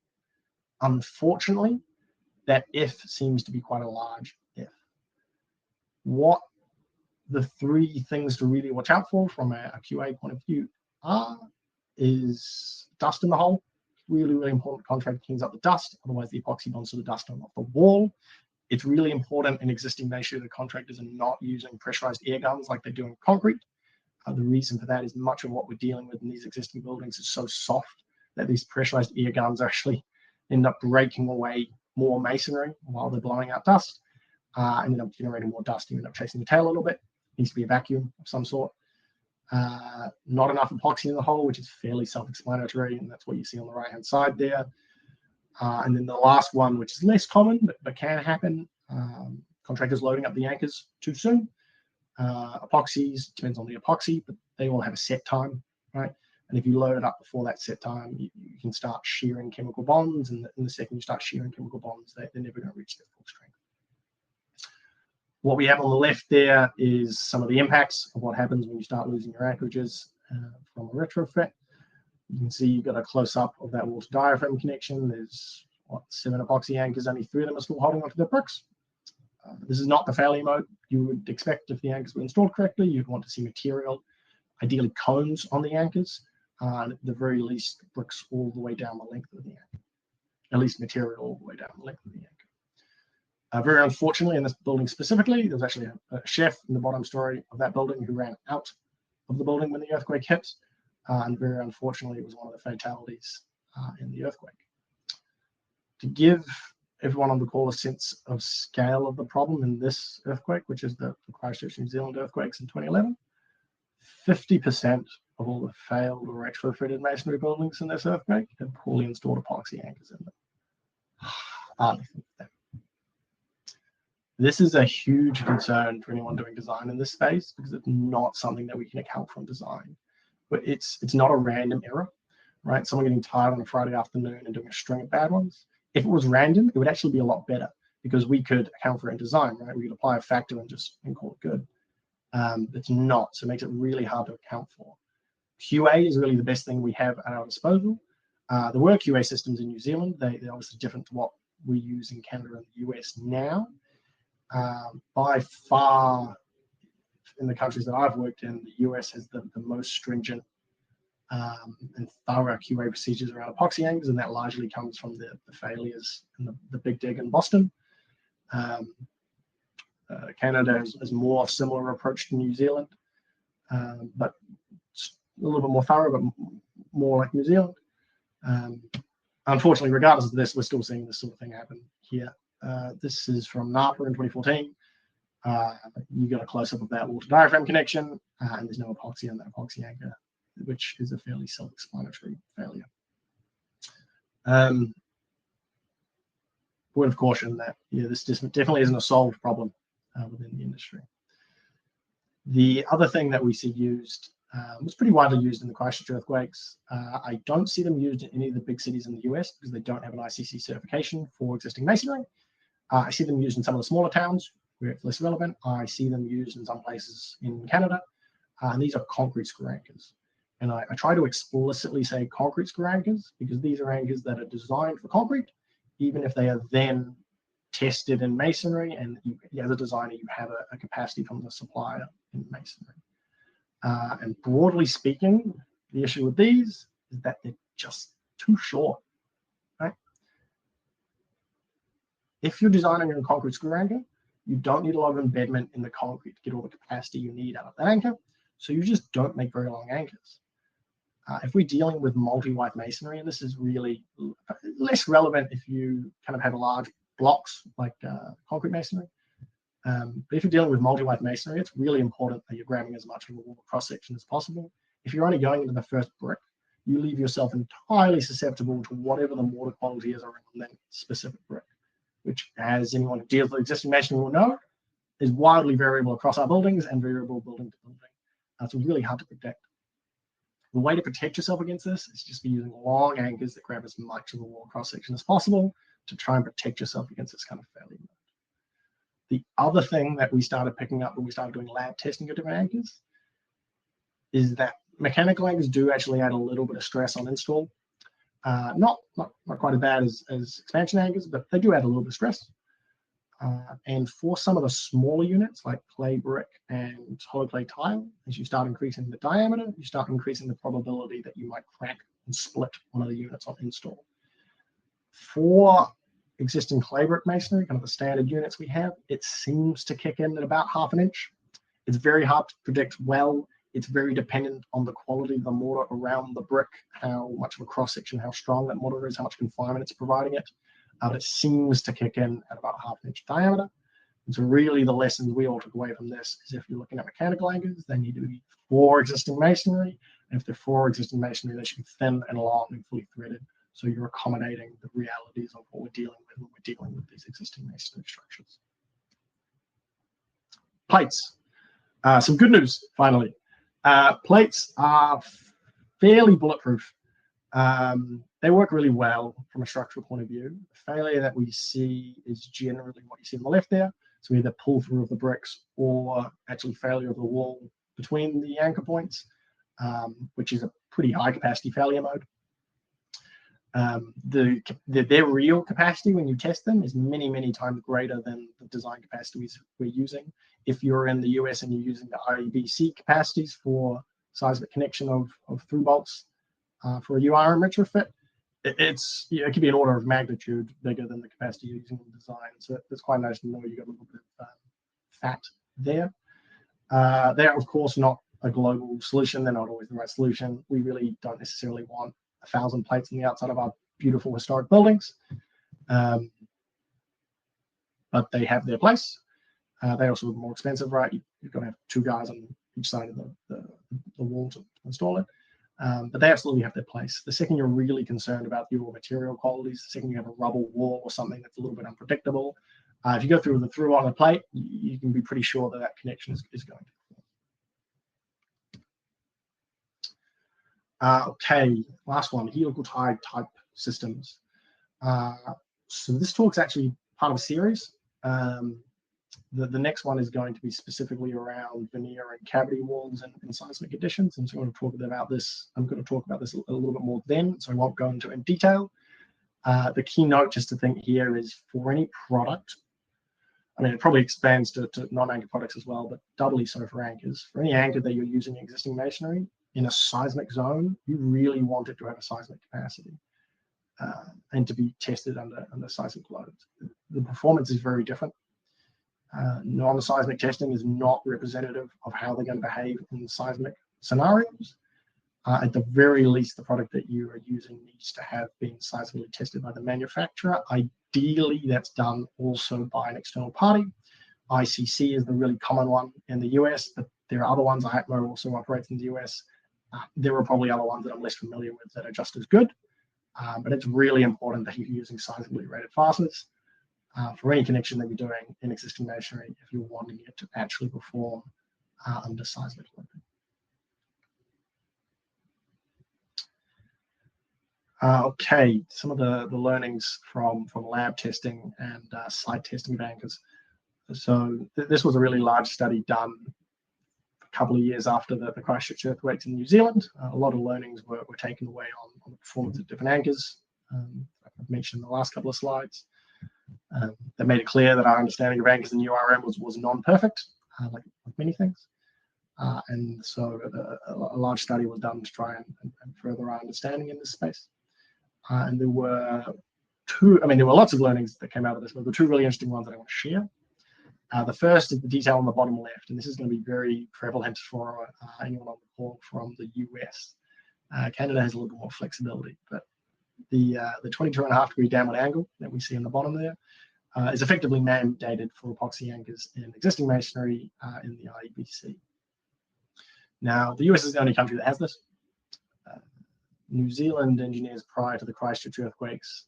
Unfortunately, that if seems to be quite a large if. What the three things to really watch out for from a QA point of view is dust in the hole. Really, really important. Contractor cleans up the dust, otherwise the epoxy bonds to the dust on off the wall. It's really important in existing masonry that contractors are not using pressurized air guns like they do in concrete. The reason for that is much of what we're dealing with in these existing buildings is so soft that these pressurized air guns actually end up breaking away more masonry while they're blowing out dust, and end up generating more dust. You end up chasing the tail a little bit. Needs to be a vacuum of some sort. Not enough epoxy in the hole, which is fairly self-explanatory, and that's what you see on the right-hand side there. And then the last one, which is less common, but can happen, contractors loading up the anchors too soon. Epoxies, depends on the epoxy, but they all have a set time, right? And if you load it up before that set time, you can start shearing chemical bonds, and in the second you start shearing chemical bonds, they're never going to reach their full strength. What we have on the left there is some of the impacts of what happens when you start losing your anchorages from a retrofit. You can see you've got a close-up of that wall-to-diaphragm connection. There's 7 epoxy anchors, only 3 of them are still holding onto their bricks. This is not the failure mode you would expect if the anchors were installed correctly. You'd want to see material, ideally cones on the anchors, and at the very least bricks all the way down the length of the anchor. At least material all the way down the length of the anchor. Very unfortunately, in this building specifically, there was actually a chef in the bottom story of that building who ran out of the building when the earthquake hit. And very unfortunately, it was one of the fatalities in the earthquake. To give everyone on the call a sense of scale of the problem in this earthquake, which is the Christchurch, New Zealand earthquakes in 2011, 50% of all the failed or retrofitted masonry buildings in this earthquake had poorly installed epoxy anchors in them. Hardly think of that. This is a huge concern for anyone doing design in this space because it's not something that we can account for in design. But it's not a random error, right? Someone getting tired on a Friday afternoon and doing a string of bad ones. If it was random, it would actually be a lot better because we could account for it in design, right? We could apply a factor and call it good. It's not, so it makes it really hard to account for. QA is really the best thing we have at our disposal. There were QA systems in New Zealand. They're obviously different to what we use in Canada and the US now. By far, in the countries that I've worked in, the US has the most stringent and thorough QA procedures around epoxy anchors, and that largely comes from the failures in the Big Dig in Boston. Canada has more similar approach to New Zealand, but a little bit more thorough, but more like New Zealand. Unfortunately, regardless of this, we're still seeing this sort of thing happen here. This is from Napa in 2014. You got a close-up of that wall-to-diaphragm connection, and there's no epoxy on that epoxy anchor, which is a fairly self-explanatory failure. Word of caution that this definitely isn't a solved problem within the industry. The other thing that we see used was pretty widely used in the Christchurch earthquakes. I don't see them used in any of the big cities in the US because they don't have an ICC certification for existing masonry. I see them used in some of the smaller towns where it's less relevant. I see them used in some places in Canada. And these are concrete screw anchors. And I try to explicitly say concrete screw anchors because these are anchors that are designed for concrete, even if they are then tested in masonry. And as a designer, you have a capacity from the supplier in masonry. And broadly speaking, the issue with these is that they're just too short, right? If you're designing a concrete screw anchor, you don't need a lot of embedment in the concrete to get all the capacity you need out of that anchor. So you just don't make very long anchors. If we're dealing with multi-wipe masonry, and this is really less relevant if you kind of have large blocks like concrete masonry, but if you're dealing with multi-wipe masonry, it's really important that you're grabbing as much of a wall cross-section as possible. If you're only going into the first brick, you leave yourself entirely susceptible to whatever the mortar quality is around that specific brick, which, as anyone who deals with existing masonry will know, is wildly variable across our buildings and variable building to building. So it's really hard to predict. The way to protect yourself against this is just be using long anchors that grab as much of the wall cross-section as possible to try and protect yourself against this kind of failure. The other thing that we started picking up when we started doing lab testing of different anchors is that mechanical anchors do actually add a little bit of stress on install. Not quite as bad as expansion anchors, but they do add a little bit of stress. And for some of the smaller units like clay brick and hollow clay tile, as you start increasing the diameter, you start increasing the probability that you might crack and split one of the units on install. For existing clay brick masonry, kind of the standard units we have, it seems to kick in at about 1/2 inch. It's very hard to predict well. It's very dependent on the quality of the mortar around the brick, how much of a cross-section, how strong that mortar is, how much confinement it's providing it. But it seems to kick in at about 1/2 inch diameter. And so really the lessons we all took away from this is if you're looking at mechanical anchors, they need to be for existing masonry. And if they're for existing masonry, they should be thin and long and fully threaded. So you're accommodating the realities of what we're dealing with when we're dealing with these existing masonry structures. Plates. Some good news, finally. Plates are fairly bulletproof. They work really well from a structural point of view. The failure that we see is generally what you see on the left there. So either pull through of the bricks or actually failure of the wall between the anchor points, which is a pretty high capacity failure mode. Their real capacity when you test them is many, many times greater than the design capacities we're using. If you're in the US and you're using the IBC capacities for seismic connection of through bolts for a URM retrofit, it could be an order of magnitude bigger than the capacity you're using in design. So it's quite nice to know you got a little bit of fat there. They're of course not a global solution. They're not always the right solution. We really don't necessarily want 1,000 plates on the outside of our beautiful historic buildings, but they have their place. They also are more expensive, right? You've got to have 2 guys on each side of the wall to install it. But they absolutely have their place. The second you're really concerned about your material qualities, the second you have a rubble wall or something that's a little bit unpredictable, if you go through on a plate, you can be pretty sure that that connection is going to. Okay, last one, helical tie type systems. So this talk's actually part of a series. The next one is going to be specifically around veneer and cavity walls and seismic additions. And so I'm going to talk about this. I'm going to talk about this a little bit more then, so I won't go into it in detail. The key note just to think here is for any product, I mean, it probably expands to non-anchor products as well, but doubly so for anchors. For any anchor that you're using existing masonry in a seismic zone, you really want it to have a seismic capacity and to be tested under seismic loads. The performance is very different. Non-seismic testing is not representative of how they're going to behave in seismic scenarios. At the very least, the product that you are using needs to have been seismically tested by the manufacturer. Ideally, that's done also by an external party. ICC is the really common one in the US, but there are other ones. IATMO also operates in the US. There are probably other ones that I'm less familiar with that are just as good. But it's really important that you're using seismically rated fasteners for any connection that you're doing in existing masonry if you're wanting it to actually perform under seismic loading. Okay, some of the learnings from lab testing and site testing of anchors. So this was a really large study done a couple of years after the Christchurch earthquakes in New Zealand. A lot of learnings were taken away on the performance of different anchors. I've mentioned in the last couple of slides. They made it clear that our understanding of anchors in URM was non-perfect, like many things. And so a large study was done to try and further our understanding in this space. And there were there were lots of learnings that came out of this, but there were 2 really interesting ones that I want to share. The first is the detail on the bottom left, and this is going to be very prevalent for anyone on the call from the US. Canada has a little more flexibility, but the 22.5 degree downward angle that we see in the bottom there is effectively mandated for epoxy anchors in existing masonry in the IEBC. Now, the US is the only country that has this. New Zealand engineers prior to the Christchurch earthquakes,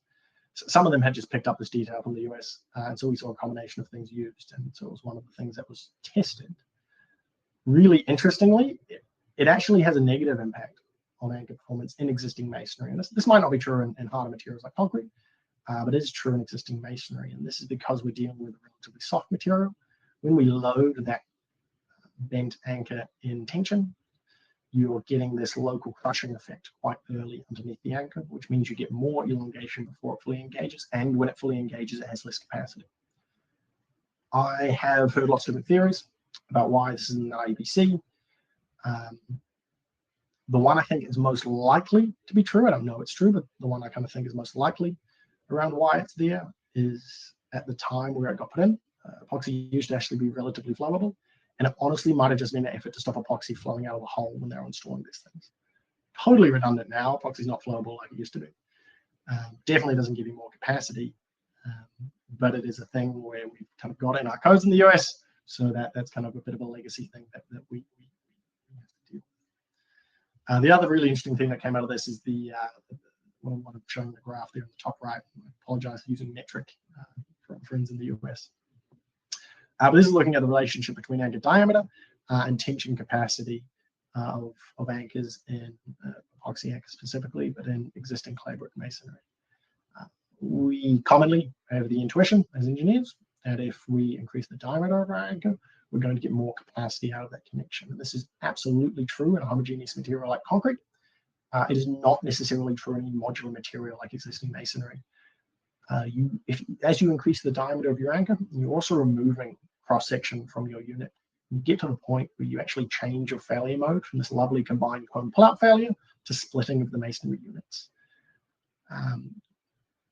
some of them had just picked up this detail from the US, and so we saw a combination of things used, and so it was one of the things that was tested. Really interestingly, it actually has a negative impact on anchor performance in existing masonry, and this might not be true in harder materials like concrete, but it is true in existing masonry, and this is because we're dealing with a relatively soft material. When we load that bent anchor in tension, you're getting this local crushing effect quite early underneath the anchor, which means you get more elongation before it fully engages, and when it fully engages, it has less capacity. I have heard lots of different theories about why this is in the IEBC. The one I think is most likely to be true, I don't know it's true, but the one I kind of think is most likely around why it's there is at the time where it got put in, epoxy used to actually be relatively flowable. And it honestly might have just been an effort to stop epoxy flowing out of the hole when they were installing these things. Totally redundant now. Epoxy's not flowable like it used to be. Definitely doesn't give you more capacity, but it is a thing where we've kind of got in our codes in the US, so that's kind of a bit of a legacy thing that we have to deal with. The other really interesting thing that came out of this is the what I'm showing the graph there in the top right. I apologize for using metric for friends in the US. But this is looking at the relationship between anchor diameter and tension capacity of anchors in epoxy anchors specifically, but in existing clay brick masonry. We commonly have the intuition as engineers that if we increase the diameter of our anchor, we're going to get more capacity out of that connection. And this is absolutely true in a homogeneous material like concrete. It is not necessarily true in any modular material like existing masonry. As you increase the diameter of your anchor, you're also removing cross-section from your unit. You get to the point where you actually change your failure mode from this lovely combined cone pull-out failure to splitting of the masonry units.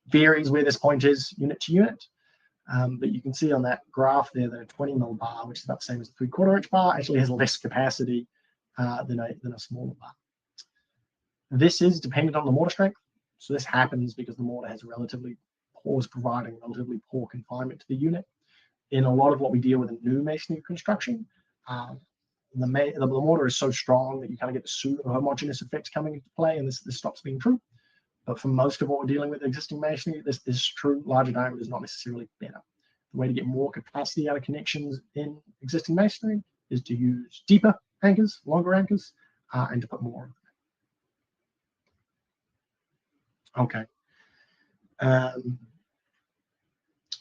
Varies where this point is unit to unit, but you can see on that graph there that a 20 mil bar, which is about the same as a 3/4 inch bar, actually has less capacity than a smaller bar. This is dependent on the mortar strength. So this happens because the mortar has providing relatively poor confinement to the unit. In a lot of what we deal with in new masonry construction, the mortar is so strong that you kind of get the pseudo-homogeneous effects coming into play, and this stops being true. But for most of what we're dealing with existing masonry, this is true. Larger diameter is not necessarily better. The way to get more capacity out of connections in existing masonry is to use deeper anchors, longer anchors, and to put more of them. Okay.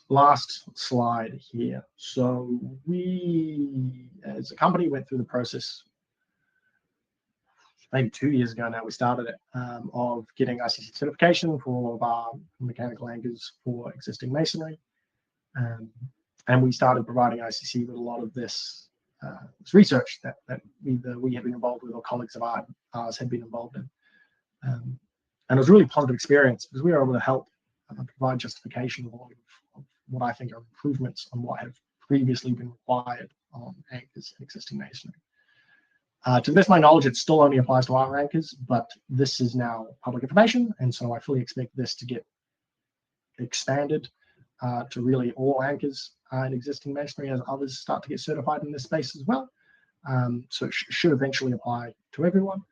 Last slide here. So we, as a company, went through the process maybe 2 years ago now. We started it of getting ICC certification for all of our mechanical anchors for existing masonry, and we started providing ICC with a lot of this research that either we have been involved with or colleagues of ours had been involved in. And it was a really positive experience because we were able to help provide justification of what I think are improvements on what have previously been required on anchors in existing masonry. To the best of my knowledge, it still only applies to our anchors, but this is now public information, and so I fully expect this to get expanded to really all anchors in existing masonry as others start to get certified in this space as well. So it should eventually apply to everyone.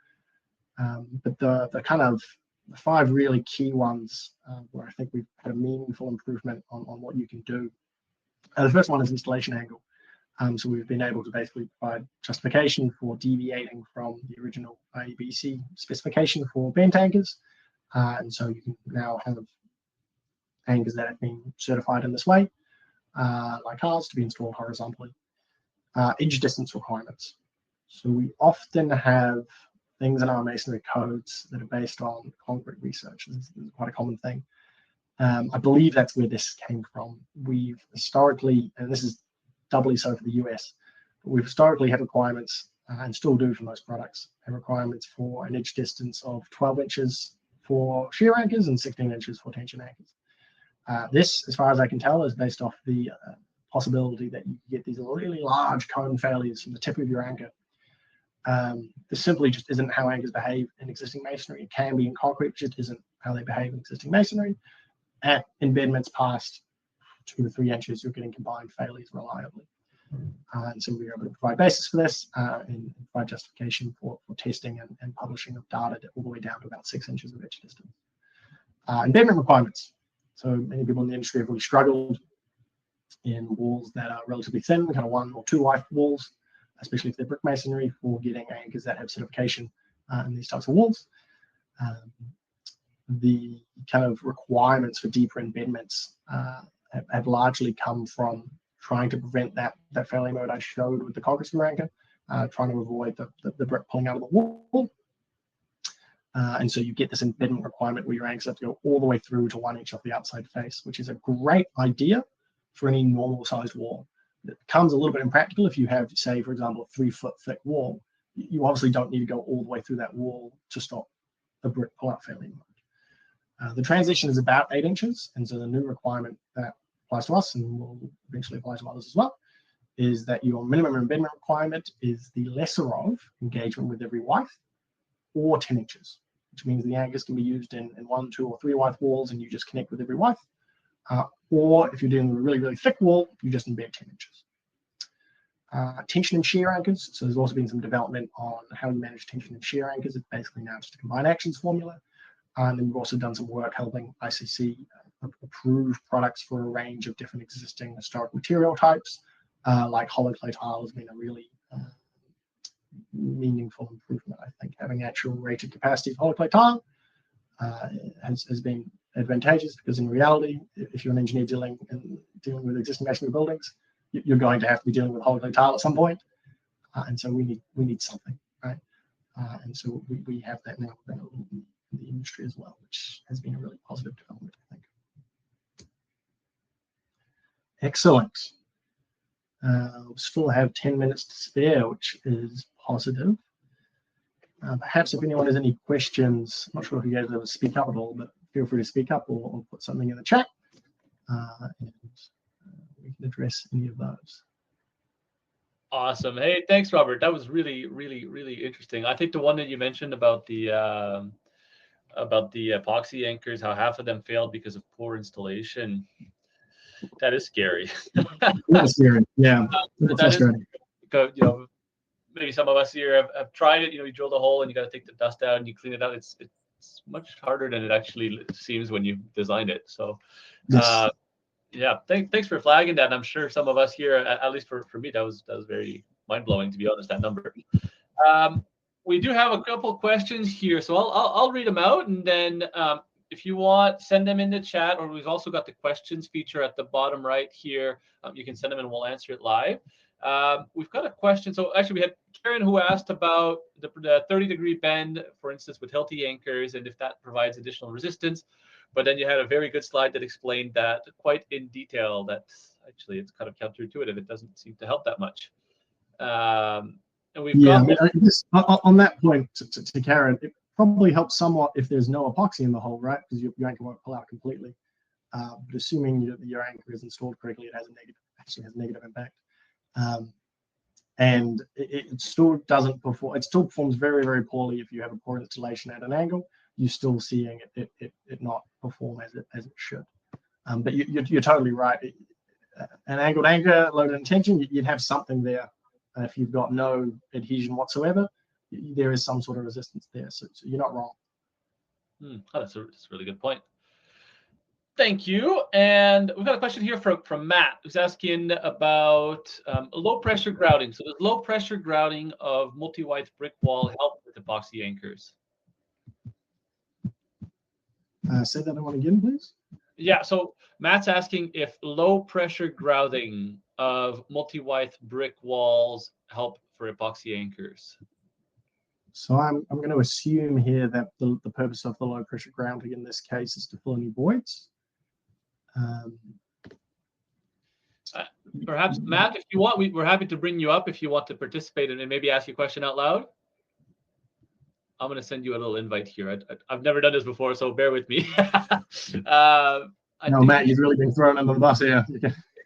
But the kind of the 5 really key ones where I think we've had a meaningful improvement on what you can do. The first one is installation angle. So we've been able to basically provide justification for deviating from the original IEBC specification for bent anchors. And so you can now have anchors that have been certified in this way, like ours, to be installed horizontally. Edge distance requirements. So we often have things in our masonry codes that are based on concrete research. This is quite a common thing. I believe that's where this came from. We've historically, and this is doubly so for the US, but we've historically had requirements, and still do for most products, have requirements for an edge distance of 12 inches for shear anchors and 16 inches for tension anchors. This, as far as I can tell, is based off the possibility that you get these really large cone failures from the tip of your anchor. This simply just isn't how anchors behave in existing masonry. It can be in concrete, just isn't how they behave in existing masonry. At embedments past 2 to 3 inches, you're getting combined failures reliably. And so we are able to provide basis for this and provide justification for testing and publishing of data all the way down to about 6 inches of edge distance. Embedment requirements. So many people in the industry have really struggled in walls that are relatively thin, kind of 1 or 2 wide walls, especially if they're brick masonry, for getting anchors that have certification in these types of walls. The kind of requirements for deeper embedments have largely come from trying to prevent that failure mode I showed with the concrete skewer anchor, trying to avoid the brick pulling out of the wall. And so you get this embedment requirement where your anchors have to go all the way through to 1 inch off the outside face, which is a great idea for any normal sized wall. It becomes a little bit impractical if you have, say, for example, a 3-foot thick wall. You obviously don't need to go all the way through that wall to stop a brick pull-out failure mode. The transition is about 8 inches, and so the new requirement that applies to us and will eventually apply to others as well is that your minimum embedment requirement is the lesser of engagement with every withe, or 10 inches, which means the anchors can be used in 1, 2, or 3 withe walls, and you just connect with every withe. Or if you're dealing with a really, really thick wall, you just embed 10 inches. Tension and shear anchors. So there's also been some development on how you manage tension and shear anchors. It's basically now just a combined actions formula. And then we've also done some work helping ICC approve products for a range of different existing historic material types, like hollow clay tile has been a really meaningful improvement, I think. Having actual rated capacity of hollow clay tile has been advantageous, because in reality, if you're an engineer dealing with existing masonry buildings, you're going to have to be dealing with hollow clay tile at some point, and so we need something, right? And so we have that now available in the industry as well, which has been a really positive development, I think. Excellent. We still have 10 minutes to spare, which is positive. Perhaps if anyone has any questions, I'm not sure if you guys ever speak up at all, but feel free to speak up or put something in the chat, and we can address any of those. Awesome. Hey, thanks, Robert. That was really, really, really interesting. I think the one that you mentioned about the epoxy anchors, how half of them failed because of poor installation, that is scary. That's scary. Yeah, that is, because, you know, maybe some of us here have tried it. You know, you drill the hole and you got to take the dust out and you clean it out. It's much harder than it actually seems when you designed it. So, yes. Yeah, thanks for flagging that. And I'm sure some of us here, at least for me, that was very mind blowing, to be honest. That number. We do have a couple questions here, so I'll read them out, and then if you want, send them in the chat, or we've also got the questions feature at the bottom right here. You can send them and we'll answer it live. We've got a question. So actually, we had Karen who asked about the 30-degree bend, for instance, with healthy anchors, and if that provides additional resistance. But then you had a very good slide that explained that quite in detail. That actually it's kind of counterintuitive. It doesn't seem to help that much. And we've got on that point to Karen, it probably helps somewhat if there's no epoxy in the hole, right? Because your anchor won't pull out completely. But assuming your anchor is installed correctly, it has a negative impact. And it still doesn't perform. It still performs very, very poorly if you have a poor installation at an angle. You're still seeing it not perform as it should. But you're totally right. An angled anchor loaded in tension, you'd have something there. If you've got no adhesion whatsoever, there is some sort of resistance there. So you're not wrong. That's a really good point. Thank you. And we've got a question here from Matt, who's asking about low pressure grouting. So does low pressure grouting of multi-wide brick wall help with epoxy anchors? Say that one again, please. Yeah, so Matt's asking if low pressure grouting of multi-wide brick walls help for epoxy anchors. So I'm going to assume here that the purpose of the low pressure grouting in this case is to fill any voids. Perhaps, Matt, if you want, we're happy to bring you up if you want to participate and maybe ask your question out loud. I'm going to send you a little invite here. I've never done this before, so bear with me. No, Matt, you've really been thrown under the bus here.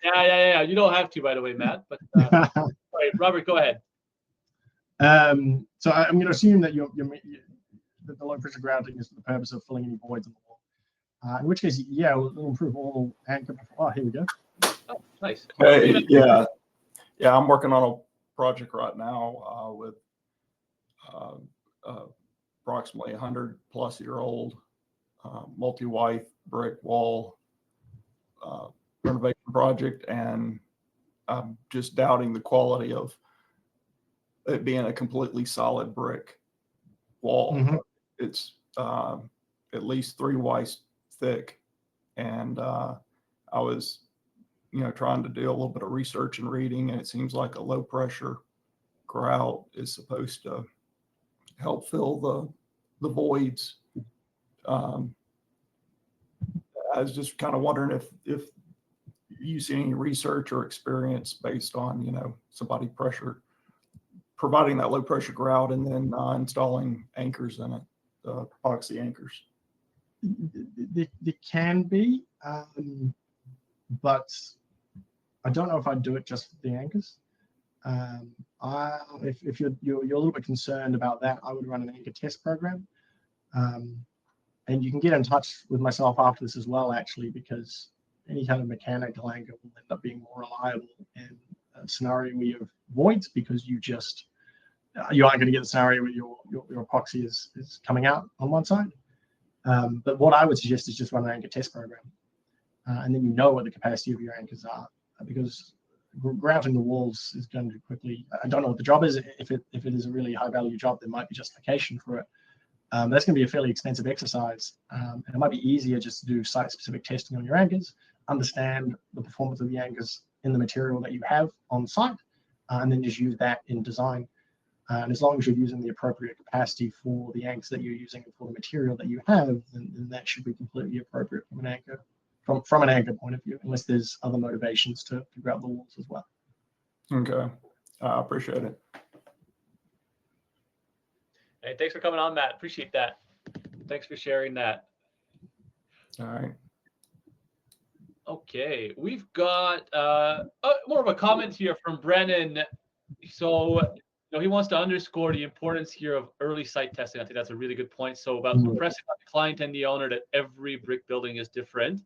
Yeah. You don't have to, by the way, Matt. But sorry, Robert, go ahead. So I'm going to assume that that the low pressure grouting is for the purpose of filling any voids in the wall. In which case, yeah, we'll improve all anchor. Oh, here we go. Oh, nice. Hey, yeah, I'm working on a project right now with approximately 100-plus-year-old multi-white brick wall renovation project, and I'm just doubting the quality of it being a completely solid brick wall. Mm-hmm. It's at least 3 Weiss thick, and I was, trying to do a little bit of research and reading, and it seems like a low pressure grout is supposed to help fill the voids. I was just kind of wondering if you see any research or experience based on, somebody providing that low pressure grout and then installing anchors in it, epoxy anchors. There can be, but I don't know if I'd do it just for the anchors. If you're a little bit concerned about that, I would run an anchor test program. And you can get in touch with myself after this as well, actually, because any kind of mechanical anchor will end up being more reliable in a scenario where you have voids, because you aren't going to get the scenario where your epoxy is coming out on one side. But what I would suggest is just run an anchor test program, and then you know what the capacity of your anchors are, because grouting the walls is going to quickly. I don't know what the job is. If it is a really high value job, there might be justification for it. That's going to be a fairly expensive exercise, and it might be easier just to do site-specific testing on your anchors, understand the performance of the anchors in the material that you have on site, and then just use that in design. And as long as you're using the appropriate capacity for the anchors that you're using for the material that you have, then that should be completely appropriate from an anchor, from an anchor point of view, unless there's other motivations to grout the walls as well. Okay, I appreciate it. Hey, thanks for coming on, Matt. Appreciate that. Thanks for sharing that. All right. Okay, we've got more of a comment here from Brennan. So, he wants to underscore the importance here of early site testing. I think that's a really good point. So about impressing on the client and the owner that every brick building is different.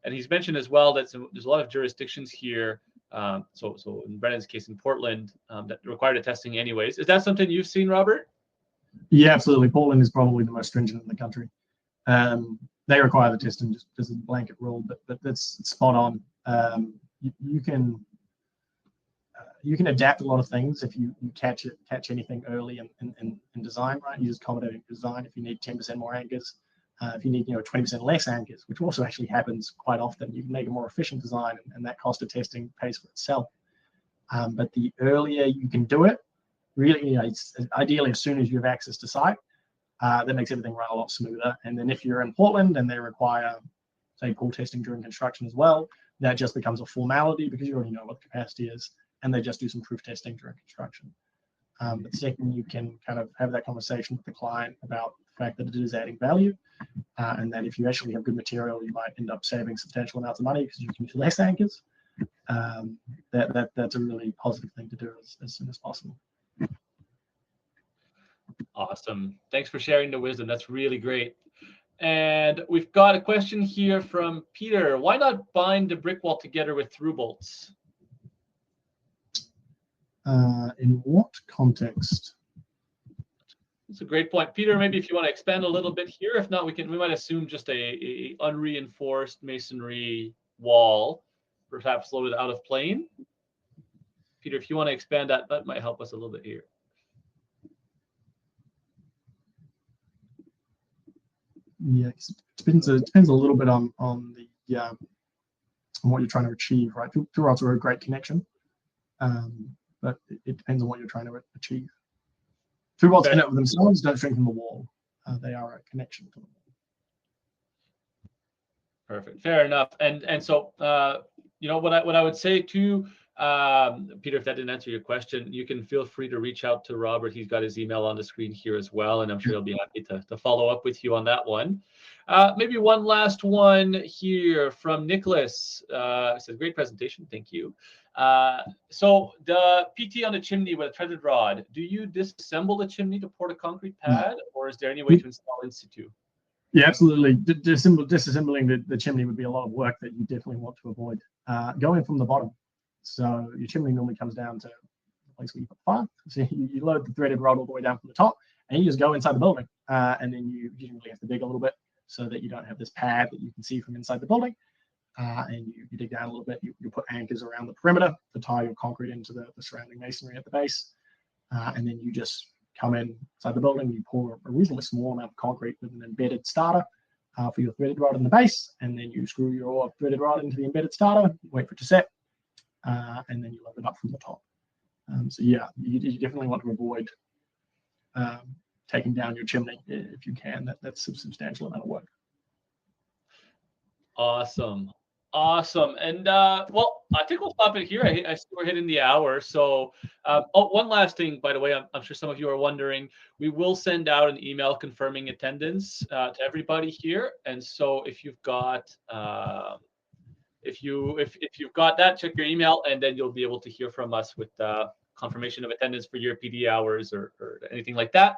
And he's mentioned as well that there's a lot of jurisdictions here. So in Brennan's case in Portland, that require the testing anyways. Is that something you've seen, Robert? Yeah, absolutely. Portland is probably the most stringent in the country. They require the testing just as a blanket rule, but that's spot on. You can adapt a lot of things if you catch anything early in design, right? You just accommodate design. If you need 10% more anchors, if you need 20% less anchors, which also actually happens quite often, you can make a more efficient design, and that cost of testing pays for itself. But the earlier you can do it, really, it's ideally as soon as you have access to site, that makes everything run a lot smoother. And then if you're in Portland and they require, say, pool testing during construction as well, that just becomes a formality because you already know what the capacity is, and they just do some proof testing during construction. But second, you can kind of have that conversation with the client about the fact that it is adding value, and that if you actually have good material, you might end up saving substantial amounts of money because you can use less anchors. That's a really positive thing to do as soon as possible. Awesome. Thanks for sharing the wisdom. That's really great. And we've got a question here from Peter. Why not bind the brick wall together with through bolts? In what context? That's a great point, Peter. Maybe if you want to expand a little bit here. If not, we might assume just a unreinforced masonry wall, perhaps loaded out of plane. Peter, if you want to expand that might help us a little bit here. Yeah, it depends a little bit on the on what you're trying to achieve, right? Through bolts are a great connection, but it depends on what you're trying to achieve. Through bolts in and of themselves don't strengthen the wall; they are a connection to the wall. Perfect, fair enough. And so what I would say too, Peter, if that didn't answer your question, you can feel free to reach out to Robert. He's got his email on the screen here as well, and I'm sure he'll be happy to follow up with you on that one. Maybe one last one here from Nicholas. It says, great presentation. Thank you. So the PT on the chimney with a threaded rod, do you disassemble the chimney to pour the concrete pad, or is there any way to install in situ? Yeah, absolutely. Disassembling the chimney would be a lot of work that you definitely want to avoid. Going from the bottom. So your chimney normally comes down to the place where you put the fire. So you load the threaded rod all the way down from the top, and you just go inside the building. And then you usually have to dig a little bit so that you don't have this pad that you can see from inside the building. And you dig down a little bit. You put anchors around the perimeter to tie your concrete into the surrounding masonry at the base. And then you just come inside the building, you pour a reasonably small amount of concrete with an embedded starter for your threaded rod in the base, and then you screw your threaded rod into the embedded starter, wait for it to set, and then you load it up from the top. So yeah, you definitely want to avoid taking down your chimney if you can. That's a substantial amount of work. Awesome. Awesome. And well, I think we'll stop it here. I see we're hitting the hour. So one last thing, by the way, I'm sure some of you are wondering, we will send out an email confirming attendance to everybody here. And so if you've got if you've got that, check your email, and then you'll be able to hear from us with confirmation of attendance for your PD hours or anything like that.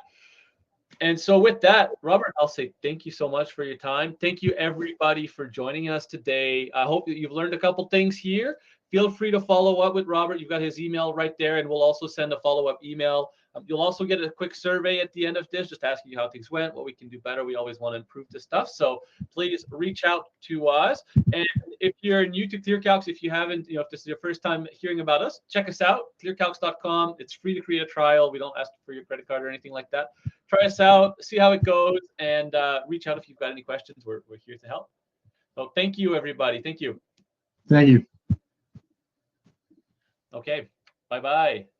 And so with that, Robert, I'll say thank you so much for your time. Thank you, everybody, for joining us today. I hope that you've learned a couple things here. Feel free to follow up with Robert. You've got his email right there, and we'll also send a follow-up email. You'll also get a quick survey at the end of this, just asking you how things went, what we can do better. We always want to improve this stuff. So please reach out to us. And if you're new to ClearCalcs, if you haven't, if this is your first time hearing about us, check us out, clearcalcs.com. It's free to create a trial. We don't ask for your credit card or anything like that. Try us out, see how it goes, and reach out if you've got any questions. We're here to help. So thank you, everybody. Thank you. Thank you. Okay. Bye-bye.